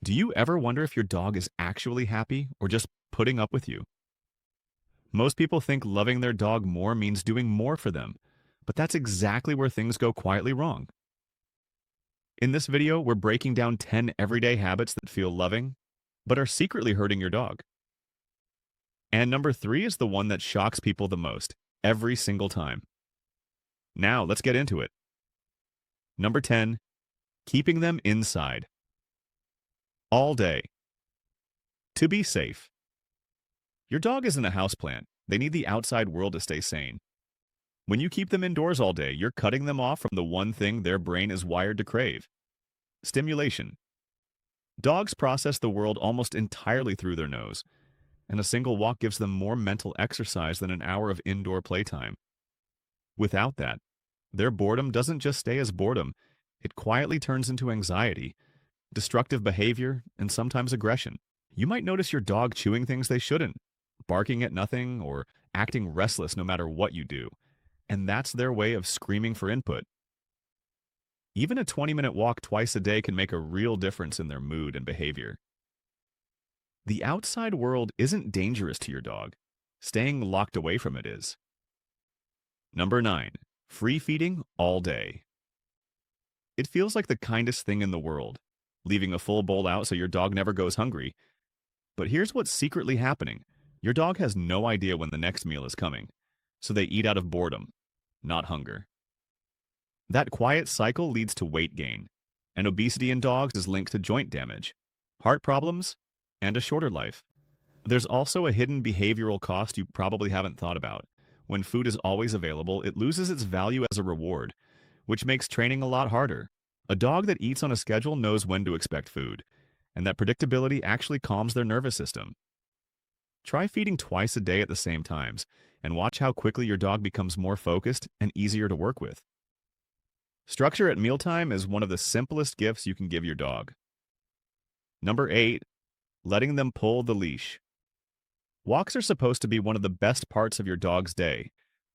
Do you ever wonder if your dog is actually happy or just putting up with you? Most people think loving their dog more means doing more for them, but that's exactly where things go quietly wrong. In this video, we're breaking down 10 everyday habits that feel loving, but are secretly hurting your dog. And number 3 is the one that shocks people the most, every single time. Now, let's get into it. Number 10, keeping them inside. All day. To be safe. Your dog isn't a houseplant. They need the outside world to stay sane. When you keep them indoors all day, you're cutting them off from the one thing their brain is wired to crave: stimulation. Dogs process the world almost entirely through their nose, and a single walk gives them more mental exercise than an hour of indoor playtime. Without that, their boredom doesn't just stay as boredom, it quietly turns into anxiety, destructive behavior, and sometimes aggression. You might notice your dog chewing things they shouldn't, barking at nothing, or acting restless no matter what you do, and that's their way of screaming for input. Even a 20-minute walk twice a day can make a real difference in their mood and behavior. The outside world isn't dangerous to your dog. Staying locked away from it is. Number 9, free feeding all day. It feels like the kindest thing in the world, leaving a full bowl out so your dog never goes hungry. But here's what's secretly happening. Your dog has no idea when the next meal is coming, so they eat out of boredom, not hunger. That quiet cycle leads to weight gain, and obesity in dogs is linked to joint damage, heart problems, and a shorter life. There's also a hidden behavioral cost you probably haven't thought about. When food is always available, it loses its value as a reward, which makes training a lot harder. A dog that eats on a schedule knows when to expect food, and that predictability actually calms their nervous system. Try feeding twice a day at the same times, and watch how quickly your dog becomes more focused and easier to work with. Structure at mealtime is one of the simplest gifts you can give your dog. Number 8, letting them pull the leash. Walks are supposed to be one of the best parts of your dog's day,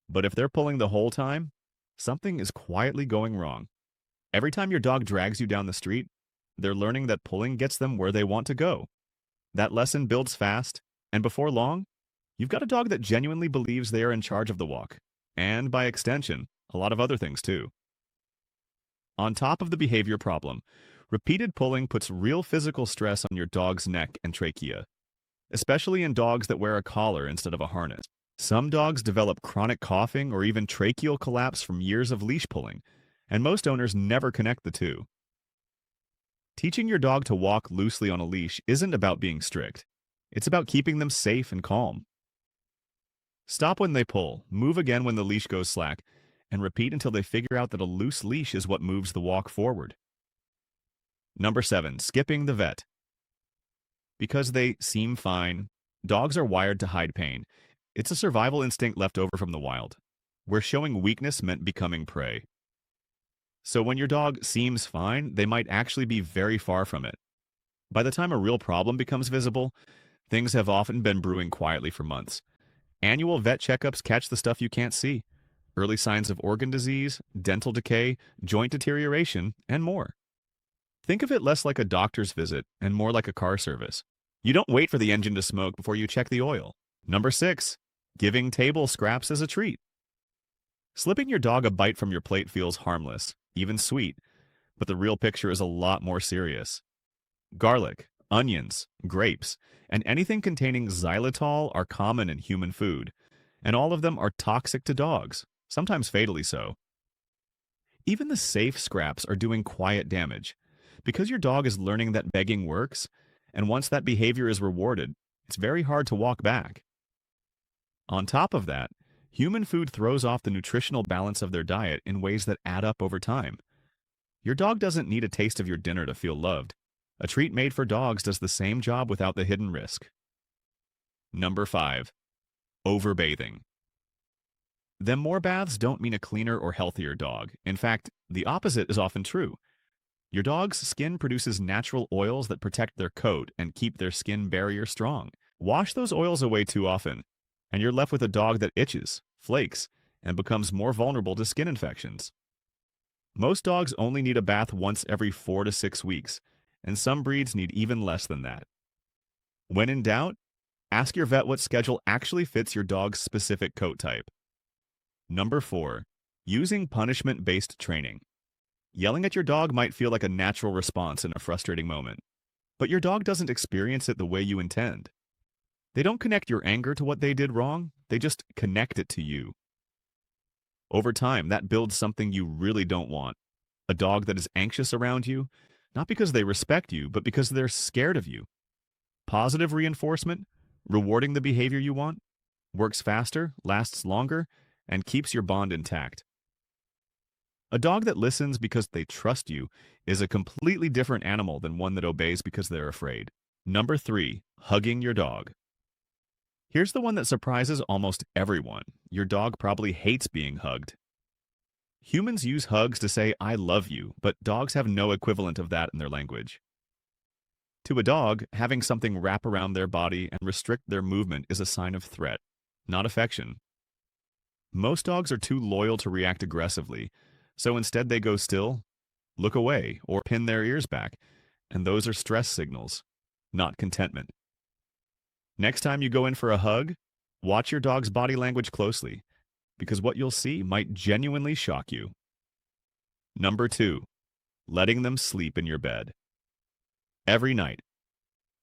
but if they're pulling the whole time, something is quietly going wrong. Every time your dog drags you down the street, they're learning that pulling gets them where they want to go. That lesson builds fast, and before long, you've got a dog that genuinely believes they are in charge of the walk, and by extension, a lot of other things too. On top of the behavior problem, repeated pulling puts real physical stress on your dog's neck and trachea, especially in dogs that wear a collar instead of a harness. Some dogs develop chronic coughing or even tracheal collapse from years of leash pulling, and most owners never connect the two. Teaching your dog to walk loosely on a leash isn't about being strict. It's about keeping them safe and calm. Stop when they pull, move again when the leash goes slack, and repeat until they figure out that a loose leash is what moves the walk forward. Number 7, skipping the vet. Because they seem fine, dogs are wired to hide pain. It's a survival instinct left over from the wild, where showing weakness meant becoming prey. So when your dog seems fine, they might actually be very far from it. By the time a real problem becomes visible, things have often been brewing quietly for months. Annual vet checkups catch the stuff you can't see: early signs of organ disease, dental decay, joint deterioration, and more. Think of it less like a doctor's visit and more like a car service. You don't wait for the engine to smoke before you check the oil. Number 6, giving table scraps as a treat. Slipping your dog a bite from your plate feels harmless, even sweet, but the real picture is a lot more serious. Garlic, onions, grapes, and anything containing xylitol are common in human food, and all of them are toxic to dogs, sometimes fatally so. Even the safe scraps are doing quiet damage. Because your dog is learning that begging works, and once that behavior is rewarded, it's very hard to walk back. On top of that, human food throws off the nutritional balance of their diet in ways that add up over time. Your dog doesn't need a taste of your dinner to feel loved. A treat made for dogs does the same job without the hidden risk. Number 5, overbathing. Them more baths don't mean a cleaner or healthier dog. In fact, the opposite is often true. Your dog's skin produces natural oils that protect their coat and keep their skin barrier strong. Wash those oils away too often, and you're left with a dog that itches, flakes, and becomes more vulnerable to skin infections. Most dogs only need a bath once every 4 to 6 weeks, and some breeds need even less than that. When in doubt, ask your vet what schedule actually fits your dog's specific coat type. Number 4. Using punishment-based training. Yelling at your dog might feel like a natural response in a frustrating moment, but your dog doesn't experience it the way you intend. They don't connect your anger to what they did wrong, they just connect it to you. Over time, that builds something you really don't want. A dog that is anxious around you, not because they respect you, but because they're scared of you. Positive reinforcement, rewarding the behavior you want, works faster, lasts longer, and keeps your bond intact. A dog that listens because they trust you is a completely different animal than one that obeys because they're afraid. Number 3. Hugging your dog. Here's the one that surprises almost everyone. Your dog probably hates being hugged. Humans use hugs to say, "I love you," but dogs have no equivalent of that in their language. To a dog, having something wrap around their body and restrict their movement is a sign of threat, not affection. Most dogs are too loyal to react aggressively, so instead they go still, look away, or pin their ears back, and those are stress signals, not contentment. Next time you go in for a hug, watch your dog's body language closely, because what you'll see might genuinely shock you. Number 2. Letting them sleep in your bed. Every night.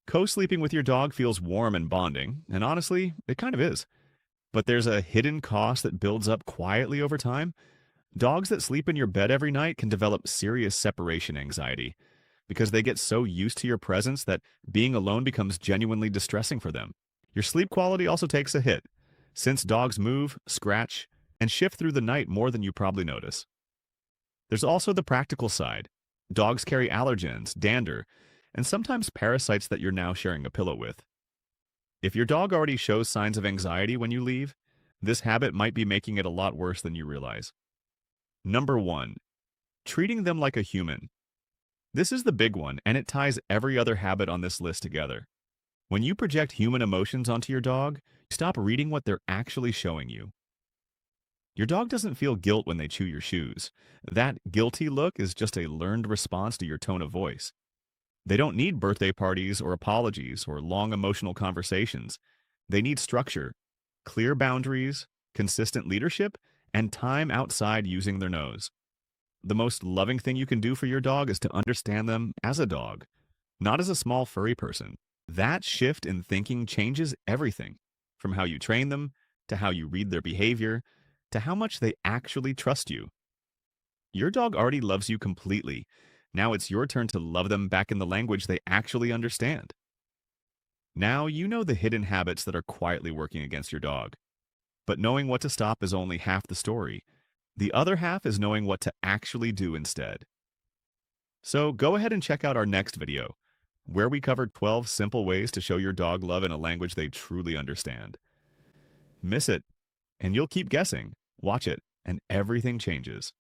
Co-sleeping with your dog feels warm and bonding, and honestly, it kind of is. But there's a hidden cost that builds up quietly over time. Dogs that sleep in your bed every night can develop serious separation anxiety because they get so used to your presence that being alone becomes genuinely distressing for them. Your sleep quality also takes a hit, since dogs move, scratch, and shift through the night more than you probably notice. There's also the practical side. Dogs carry allergens, dander, and sometimes parasites that you're now sharing a pillow with. If your dog already shows signs of anxiety when you leave, this habit might be making it a lot worse than you realize. Number 1. Treating them like a human. This is the big one, and it ties every other habit on this list together. When you project human emotions onto your dog, you stop reading what they're actually showing you. Your dog doesn't feel guilt when they chew your shoes. That guilty look is just a learned response to your tone of voice. They don't need birthday parties or apologies or long emotional conversations. They need structure, clear boundaries, consistent leadership, and time outside using their nose. The most loving thing you can do for your dog is to understand them as a dog, not as a small furry person. That shift in thinking changes everything, from how you train them, to how you read their behavior, to how much they actually trust you. Your dog already loves you completely. Now it's your turn to love them back in the language they actually understand. Now you know the hidden habits that are quietly working against your dog. But knowing what to stop is only half the story. The other half is knowing what to actually do instead. So go ahead and check out our next video, where we covered 12 simple ways to show your dog love in a language they truly understand. Miss it, and you'll keep guessing. Watch it, and everything changes.